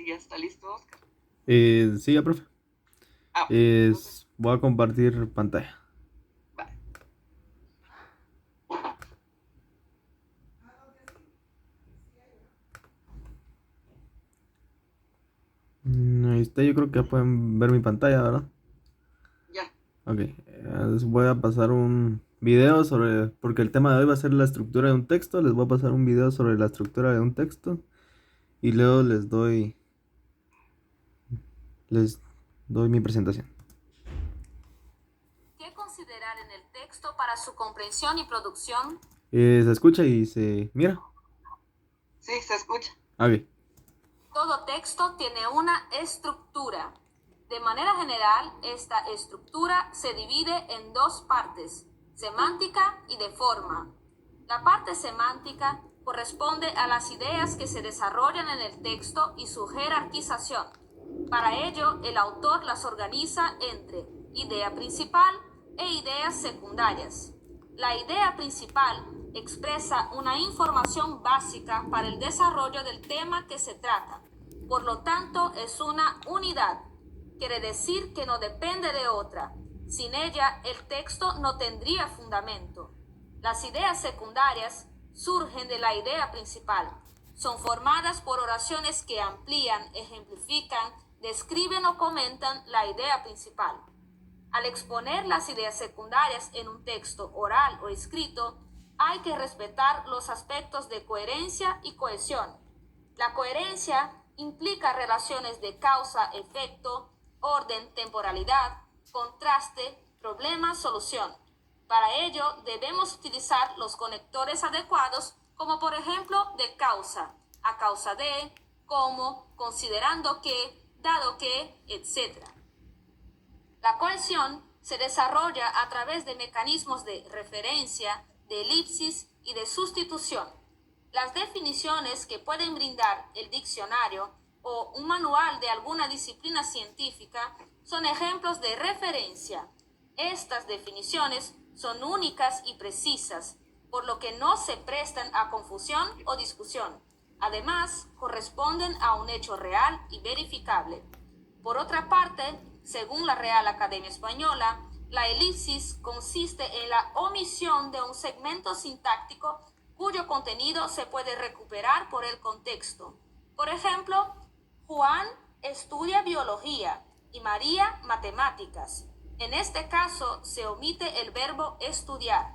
si ya está listo, Oscar. Sí, ya, profe. Entonces, Voy a compartir pantalla. va. Ahí está, yo creo que ya pueden ver mi pantalla, ¿verdad? Ya. Ok, les voy a pasar un video porque el tema de hoy va a ser la estructura de un texto. Les voy a pasar un video sobre la estructura de un texto y luego les doy mi presentación. ¿Qué considerar en el texto para su comprensión y producción? Se escucha y se mira. Sí, se escucha. Ok. Todo texto tiene una estructura. De manera general, esta estructura se divide en dos partes, semántica y de forma. La parte semántica corresponde a las ideas que se desarrollan en el texto y su jerarquización. Para ello, el autor las organiza entre idea principal e ideas secundarias. La idea principal expresa una información básica para el desarrollo del tema que se trata. Por lo tanto, es una unidad. Quiere decir que no depende de otra. Sin ella, el texto no tendría fundamento. Las ideas secundarias surgen de la idea principal. Son formadas por oraciones que amplían, ejemplifican, describen o comentan la idea principal. Al exponer las ideas secundarias en un texto oral o escrito, hay que respetar los aspectos de coherencia y cohesión. La coherencia implica relaciones de causa-efecto, orden, temporalidad, contraste, problema, solución. Para ello debemos utilizar los conectores adecuados, como por ejemplo de causa, a causa de, como, considerando que, dado que, etc. La cohesión se desarrolla a través de mecanismos de referencia, de elipsis y de sustitución. Las definiciones que pueden brindar el diccionario o un manual de alguna disciplina científica son ejemplos de referencia. Estas definiciones son únicas y precisas, por lo que no se prestan a confusión o discusión. Además, corresponden a un hecho real y verificable. Por otra parte, según la Real Academia Española, la elipsis consiste en la omisión de un segmento sintáctico cuyo contenido se puede recuperar por el contexto. Por ejemplo, Juan estudia biología y María matemáticas. En este caso se omite el verbo estudiar.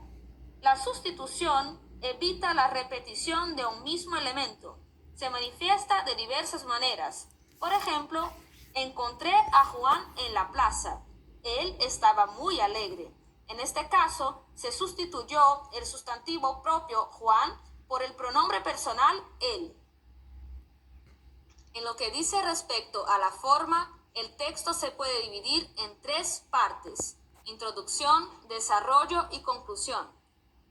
La sustitución evita la repetición de un mismo elemento. Se manifiesta de diversas maneras. Por ejemplo, encontré a Juan en la plaza. Él estaba muy alegre. En este caso, se sustituyó el sustantivo propio Juan por el pronombre personal él. En lo que dice respecto a la forma, el texto se puede dividir en tres partes: introducción, desarrollo y conclusión.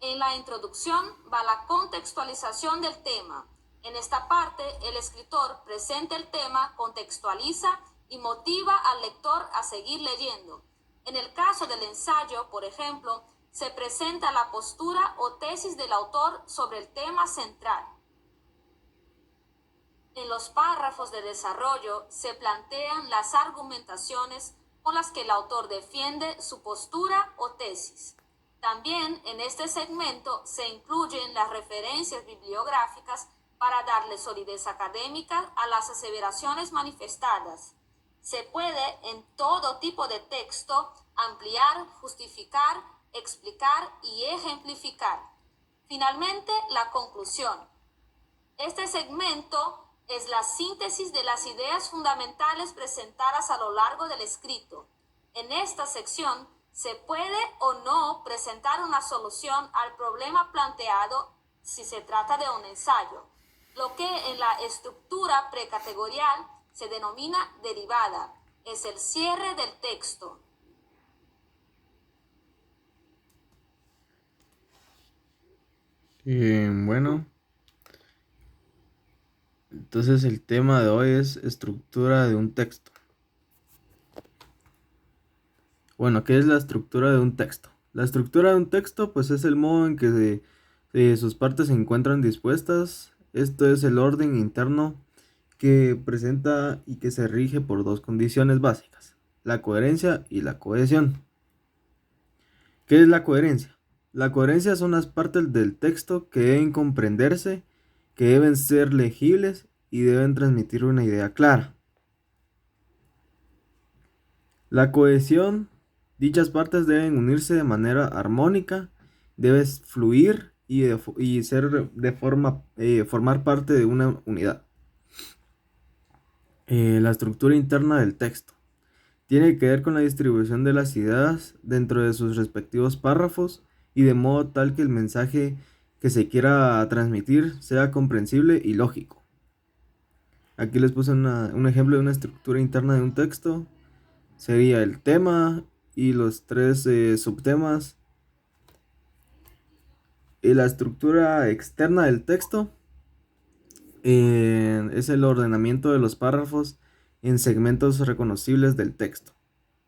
En la introducción va la contextualización del tema. En esta parte, el escritor presenta el tema, contextualiza y motiva al lector a seguir leyendo. En el caso del ensayo, por ejemplo, se presenta la postura o tesis del autor sobre el tema central. En los párrafos de desarrollo se plantean las argumentaciones con las que el autor defiende su postura o tesis. También en este segmento se incluyen las referencias bibliográficas para darle solidez académica a las aseveraciones manifestadas. Se puede en todo tipo de texto ampliar, justificar, explicar y ejemplificar. Finalmente, la conclusión. Este segmento es la síntesis de las ideas fundamentales presentadas a lo largo del escrito. En esta sección se puede o no presentar una solución al problema planteado si se trata de un ensayo, lo que en la estructura precategorial se denomina derivada. Es el cierre del texto. Bueno, entonces el tema de hoy es estructura de un texto. Bueno, ¿qué es la estructura de un texto? La estructura de un texto, pues es el modo en que sus partes se encuentran dispuestas. Esto es el orden interno que presenta y que se rige por dos condiciones básicas, la coherencia y la cohesión. ¿Qué es la coherencia? La coherencia son las partes del texto que deben comprenderse, que deben ser legibles y deben transmitir una idea clara. La cohesión, dichas partes deben unirse de manera armónica, deben fluir y ser formar parte de una unidad. La estructura interna del texto tiene que ver con la distribución de las ideas dentro de sus respectivos párrafos y de modo tal que el mensaje que se quiera transmitir sea comprensible y lógico. Aquí les puse un ejemplo de una estructura interna de un texto. Sería el tema y los tres subtemas. Y la estructura externa del texto es el ordenamiento de los párrafos en segmentos reconocibles del texto,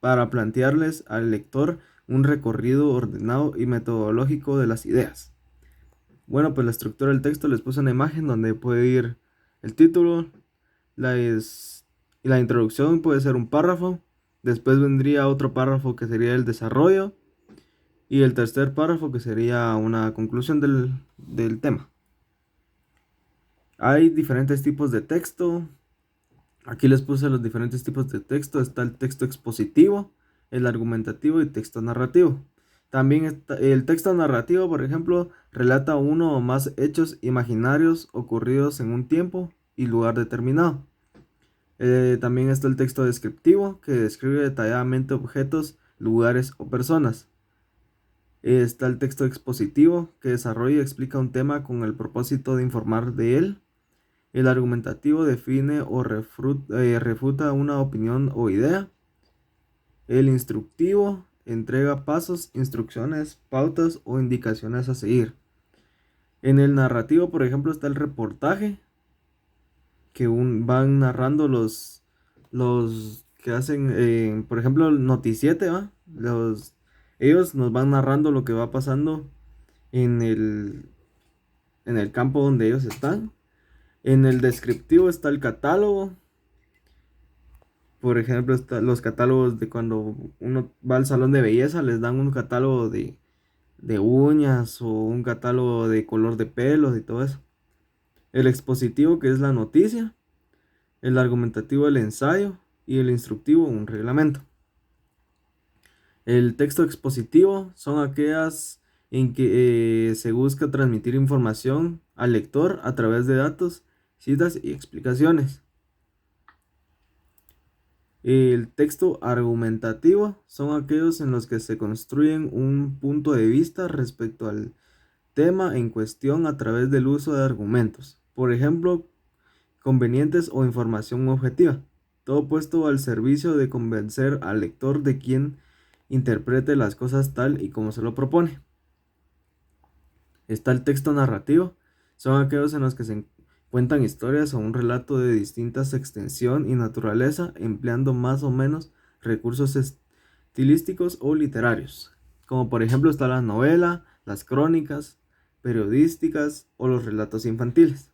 para plantearles al lector un recorrido ordenado y metodológico de las ideas. Bueno, pues la estructura del texto les puse una imagen donde puede ir el título, la introducción puede ser un párrafo, después vendría otro párrafo que sería el desarrollo y el tercer párrafo que sería una conclusión del tema. Hay diferentes tipos de texto. Aquí les puse los diferentes tipos de texto. Está el texto expositivo, el argumentativo y texto narrativo. También está el texto narrativo, por ejemplo, relata uno o más hechos imaginarios ocurridos en un tiempo y lugar determinado. También está el texto descriptivo, que describe detalladamente objetos, lugares o personas. Está el texto expositivo, que desarrolla y explica un tema con el propósito de informar de él. El argumentativo define o refuta una opinión o idea. El instructivo entrega pasos, instrucciones, pautas o indicaciones a seguir. En el narrativo, por ejemplo, está el reportaje, que van narrando los que hacen, por ejemplo, el noticiete, ¿va? Ellos nos van narrando lo que va pasando en el campo donde ellos están. En el descriptivo está el catálogo. Por ejemplo, están los catálogos de cuando uno va al salón de belleza, les dan un catálogo de uñas o un catálogo de color de pelos y todo eso. El expositivo, que es la noticia. El argumentativo, el ensayo. Y el instructivo, un reglamento. El texto expositivo son aquellas en que se busca transmitir información al lector a través de datos, citas y explicaciones. El texto argumentativo son aquellos en los que se construyen un punto de vista respecto al tema en cuestión a través del uso de argumentos, por ejemplo, convenientes o información objetiva, todo puesto al servicio de convencer al lector de quien interprete las cosas tal y como se lo propone. Está el texto narrativo, son aquellos en los que se cuentan historias o un relato de distintas extensión y naturaleza, empleando más o menos recursos estilísticos o literarios, como por ejemplo está la novela, las crónicas periodísticas o los relatos infantiles.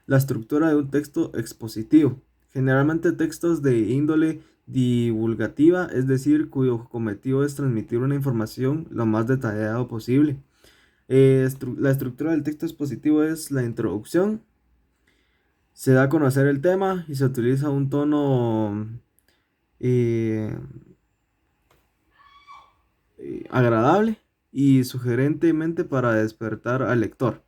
La estructura de un texto expositivo, generalmente textos de índole divulgativa, es decir, cuyo cometido es transmitir una información lo más detallado posible. La estructura del texto expositivo es la introducción, se da a conocer el tema y se utiliza un tono agradable y sugerentemente para despertar al lector.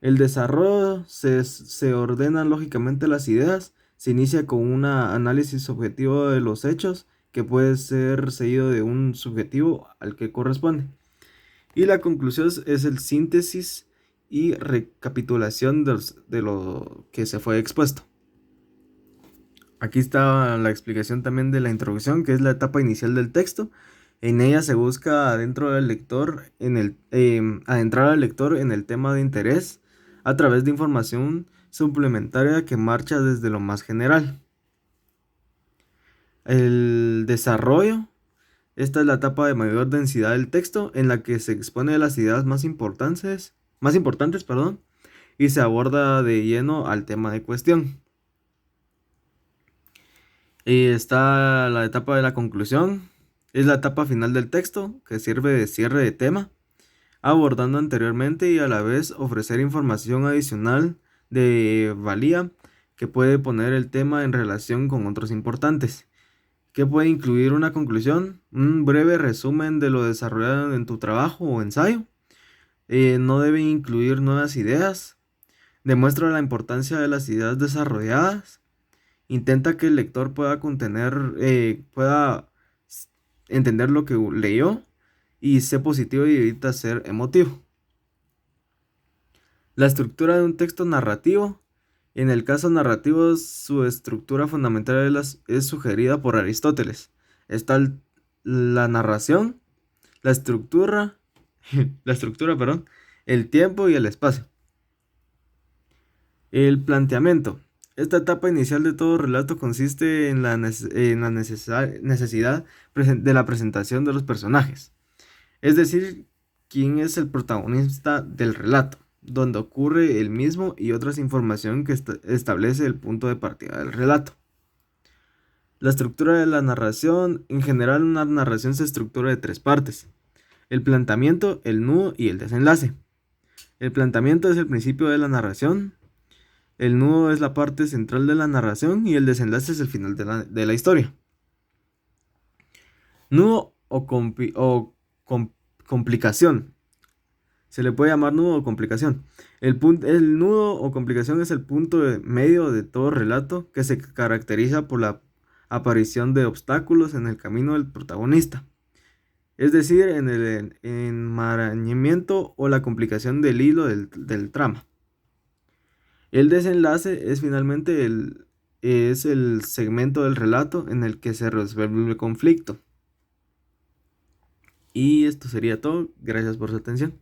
El desarrollo se ordenan lógicamente las ideas, se inicia con un análisis objetivo de los hechos que puede ser seguido de un subjetivo al que corresponde. Y la conclusión es el síntesis y recapitulación de lo que se fue expuesto. Aquí está la explicación también de la introducción, que es la etapa inicial del texto. En ella se busca adentrar al lector en el tema de interés a través de información suplementaria que marcha desde lo más general. El desarrollo. Esta es la etapa de mayor densidad del texto en la que se expone las ideas más importantes, y se aborda de lleno al tema de cuestión. Y está la etapa de la conclusión. Es la etapa final del texto que sirve de cierre de tema, abordando anteriormente y a la vez ofrecer información adicional de valía que puede poner el tema en relación con otros importantes. Que puede incluir una conclusión, un breve resumen de lo desarrollado en tu trabajo o ensayo. No debe incluir nuevas ideas. Demuestra la importancia de las ideas desarrolladas. Intenta que el lector pueda entender lo que leyó y sé positivo y evita ser emotivo. La estructura de un texto narrativo. En el caso narrativo, su estructura fundamental es sugerida por Aristóteles. Está la narración, la estructura, el tiempo y el espacio. El planteamiento. Esta etapa inicial de todo relato consiste en la necesidad de la presentación de los personajes, es decir, quién es el protagonista del relato, donde ocurre el mismo y otras información que establece el punto de partida del relato. La estructura de la narración. En general, una narración se estructura de 3 partes: el planteamiento, el nudo y el desenlace. El planteamiento es el principio de la narración, el nudo es la parte central de la narración y el desenlace es el final de la historia. Nudo o complicación. Se le puede llamar nudo o complicación. El nudo o complicación es el punto medio de todo relato que se caracteriza por la aparición de obstáculos en el camino del protagonista, es decir, en el enmarañamiento o la complicación del hilo del trama. El desenlace es finalmente el segmento del relato en el que se resuelve el conflicto. Y esto sería todo. Gracias por su atención.